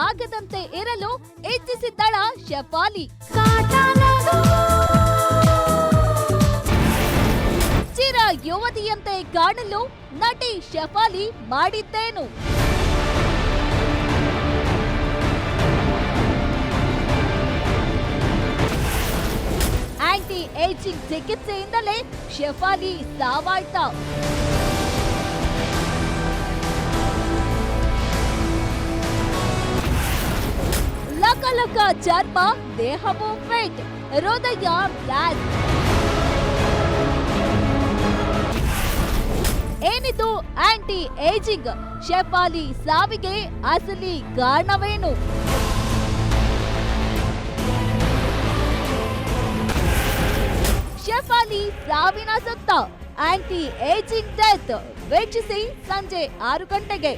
ಆಗದಂತೆ ಇರಲು ಇಚ್ಛಿಸಿದ್ದಳ ಶೆಫಾಲಿ. ಚಿರ ಯುವತಿಯಂತೆ ಕಾಣಲು ನಟಿ ಶೆಫಾಲಿ ಮಾಡಿದ್ದೇನು? ಆಂಟಿ ಏಜಿಂಗ್ ಚಿಕಿತ್ಸೆಯಿಂದಲೇ ಶೆಫಾಲಿ ಸಾವಾಯ್ತಾ? ಲಕ ಚರ್ಮ, ದೇಹವು ಫಿಟ್, ಹೃದಯ ಬ್ಲಾಕ್. ಏನಿದು ಆಂಟಿ ಏಜಿಂಗ್? ಶೆಫಾಲಿ ಸಾವಿಗೆ ಅಸಲಿ ಕಾರಣವೇನು? ಶೆಫಾಲಿ ಸಾವಿನ ಸುತ್ತ ಆಂಟಿ ಏಜಿಂಗ್ ಡೆತ್ ವೀಕ್ಷಿಸಿ ಸಂಜೆ 6 ಗಂಟೆಗೆ.